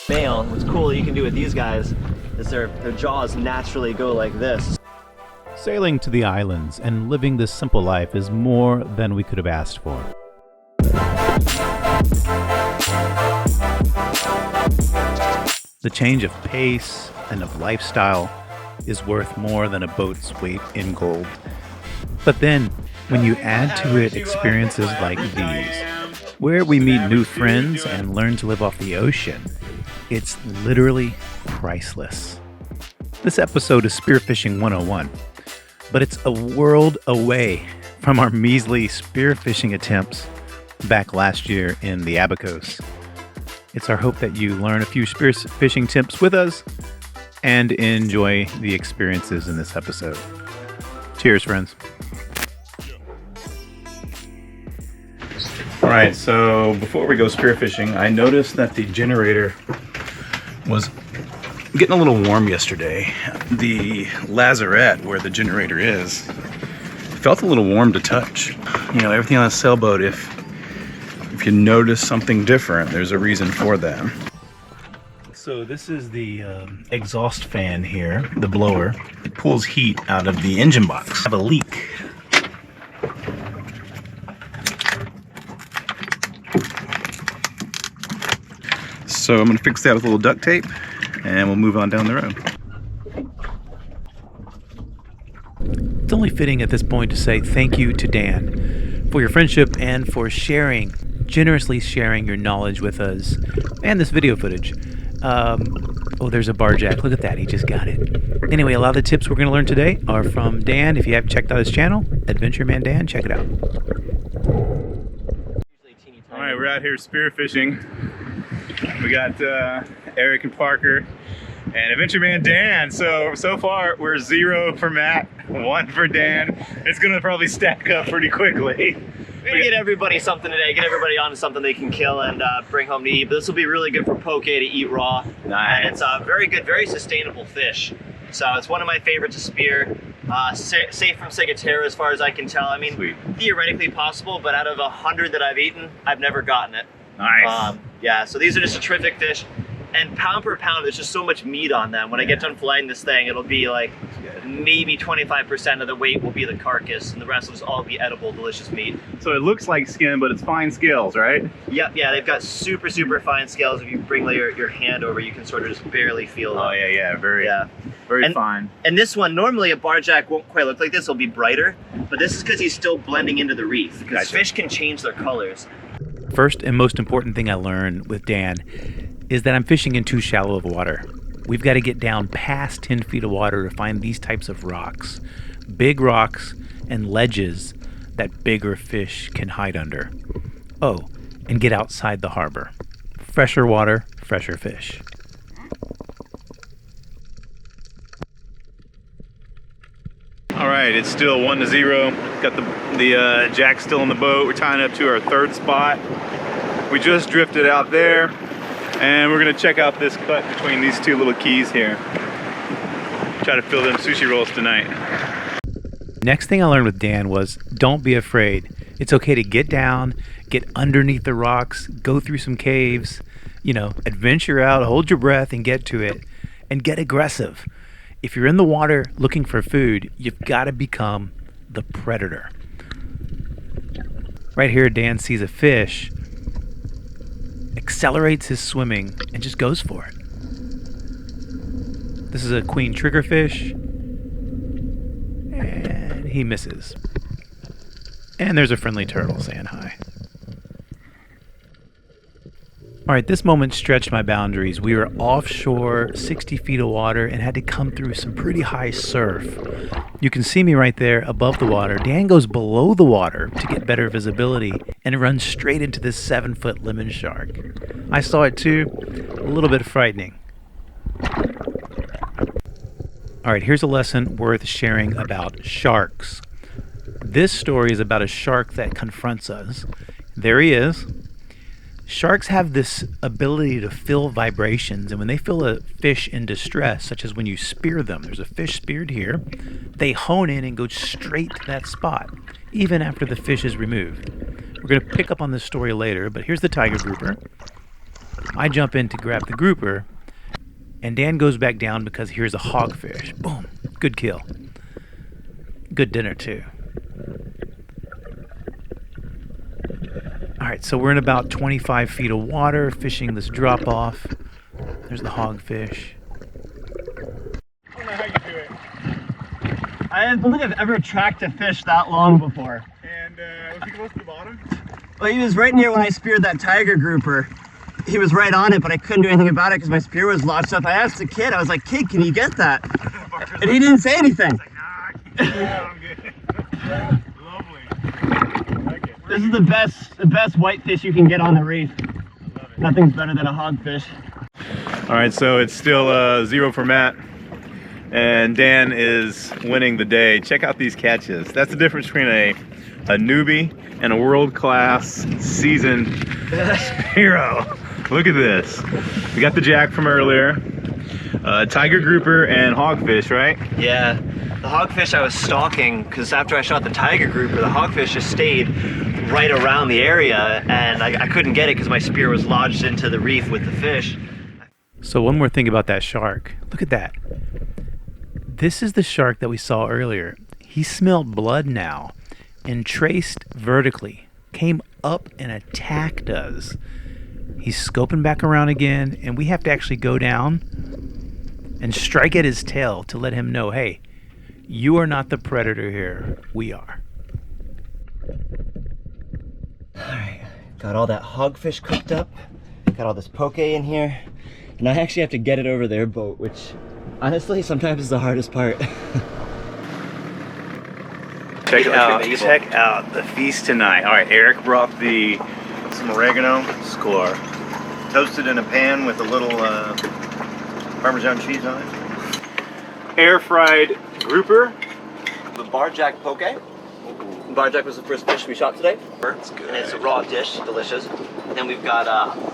male. What's cool you can do with these guys is their jaws naturally go like this. Sailing to the islands and living this simple life is more than we could have asked for. The change of pace and of lifestyle is worth more than a boat's weight in gold. But then, when you add to it experiences like these, where we meet new friends and learn to live off the ocean, it's literally priceless. This episode is Spearfishing 101, but it's a world away from our measly spearfishing attempts back last year in the Abacos. It's our hope that you learn a few spearfishing tips with us and enjoy the experiences in this episode. Cheers, friends. All right, so before we go spearfishing, I noticed that the generator was getting a little warm yesterday. The lazarette where the generator is felt a little warm to touch. You know, everything on a sailboat, if you notice something different, there's a reason for that. So this is the exhaust fan here, the blower. It pulls heat out of the engine box. I have a leak. So I'm gonna fix that with a little duct tape and we'll move on down the road. It's only fitting at this point to say thank you to Dan for your friendship and for generously sharing your knowledge with us and this video footage. Oh, there's a barjack. Look at that. He just got it. Anyway, a lot of the tips we're going to learn today are from Dan. If you haven't checked out his channel, Adventure Man Dan, check it out. All right, we're out here spearfishing. We got Eric and Parker and Adventure Man Dan. So far, we're 0 for Matt, 1 for Dan. It's going to probably stack up pretty quickly. We're gonna get everybody something today, get everybody onto something they can kill and bring home to eat. But this will be really good for poke to eat raw. Nice. And it's a very good, very sustainable fish. So it's one of my favorites to spear. Safe from ciguatera as far as I can tell. I mean, Sweet. Theoretically possible, but out of 100 that I've eaten, I've never gotten it. Nice. Yeah, so these are just a terrific fish. And pound per pound, there's just so much meat on them. When I get done filleting this thing, it'll be like maybe 25% of the weight will be the carcass, and the rest will just all be edible, delicious meat. So it looks like skin, but it's fine scales, right? Yep, yeah, they've got super, super fine scales. If you bring your hand over, you can sort of just barely feel them. Oh, yeah, very And- fine. And this one, normally a barjack won't quite look like this. It'll be brighter, but this is because he's still blending into the reef. Because Gotcha. fish can change their colors. First and most important thing I learned with Dan is that I'm fishing in too shallow of water. We've got to get down past 10 feet of water to find these types of rocks. Big rocks and ledges that bigger fish can hide under. Oh, and get outside the harbor. Fresher water, fresher fish. All right, it's still 1-0. Got the jack still in the boat. We're tying up to our third spot. We just drifted out there, and we're gonna check out this cut between these two little keys here. Try to fill them sushi rolls tonight. Next thing I learned with Dan was don't be afraid. It's okay to get down, get underneath the rocks, go through some caves, adventure out, hold your breath and get to it, and get aggressive. If you're in the water looking for food, you've got to become the predator. Right here, Dan sees a fish, accelerates his swimming, and just goes for it. This is a queen triggerfish, and he misses. And there's a friendly turtle saying hi. All right, this moment stretched my boundaries. We were offshore, 60 feet of water, and had to come through some pretty high surf. You can see me right there above the water. Dan goes below the water to get better visibility and runs straight into this 7-foot lemon shark. I saw it too, a little bit frightening. All right, here's a lesson worth sharing about sharks. This story is about a shark that confronts us. There he is. Sharks have this ability to feel vibrations, and when they feel a fish in distress, such as when you spear them, there's a fish speared here, they hone in and go straight to that spot, even after the fish is removed. We're going to pick up on this story later, but here's the tiger grouper. I jump in to grab the grouper, and Dan goes back down because here's a hogfish. Boom. Good kill. Good dinner, too. All right, so we're in about 25 feet of water, fishing this drop-off. There's the hogfish. I don't know how you do it. I don't think I've ever tracked a fish that long before. And was he close to the bottom? Well, he was right near when I speared that tiger grouper. He was right on it, but I couldn't do anything about it because my spear was lodged up. I asked the kid, I was like, "Kid, can you get that?" And he didn't say anything. Like, nah, I'm good. Lovely. I like it. This is the best whitefish you can get on the reef. I love it. Nothing's better than a hogfish. All right, so it's still 0 for Matt, and Dan is winning the day. Check out these catches. That's the difference between a newbie and a world-class seasoned Spearo. Look at this. We got the jack from earlier, tiger grouper and hogfish, right? Yeah, the hogfish I was stalking because after I shot the tiger grouper, the hogfish just stayed right around the area, and I couldn't get it because my spear was lodged into the reef with the fish. So one more thing about that shark. Look at that. This is the shark that we saw earlier. He smelled blood now and traced vertically. Came up and attacked us. He's scoping back around again, and we have to actually go down and strike at his tail to let him know, hey, you are not the predator here. We are. Alright, got all that hogfish cooked up. Got all this poke in here. And I actually have to get it over their boat, which honestly sometimes is the hardest part. Check out the feast tonight. All right, Eric brought some oregano, score, toasted in a pan with a little Parmesan cheese on it. Air fried grouper. The barjack poke. Barjack was the first fish we shot today. That's good. And it's a raw dish, delicious. And then we've got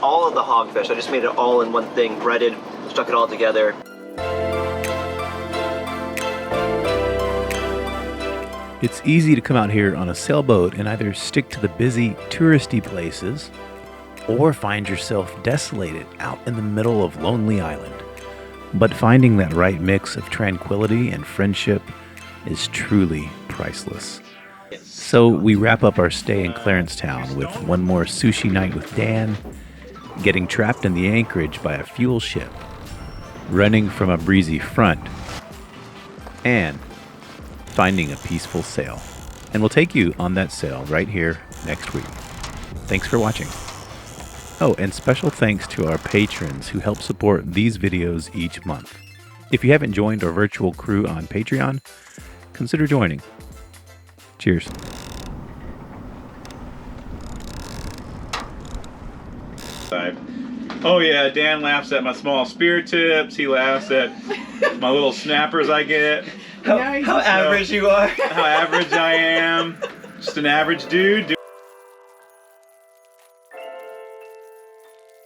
all of the hogfish. I just made it all in one thing, breaded, stuck it all together. It's easy to come out here on a sailboat and either stick to the busy touristy places or find yourself desolated out in the middle of Lonely Island. But finding that right mix of tranquility and friendship is truly priceless. So we wrap up our stay in Clarence Town with one more sushi night with Dan, getting trapped in the anchorage by a fuel ship, running from a breezy front, and finding a peaceful sail. And we'll take you on that sail right here next week. Thanks for watching. Oh, and special thanks to our patrons who help support these videos each month. If you haven't joined our virtual crew on Patreon, consider joining. Cheers. Oh yeah, Dan laughs at my small spear tips. He laughs at my little snappers I get. How average you are. How average I am. Just an average dude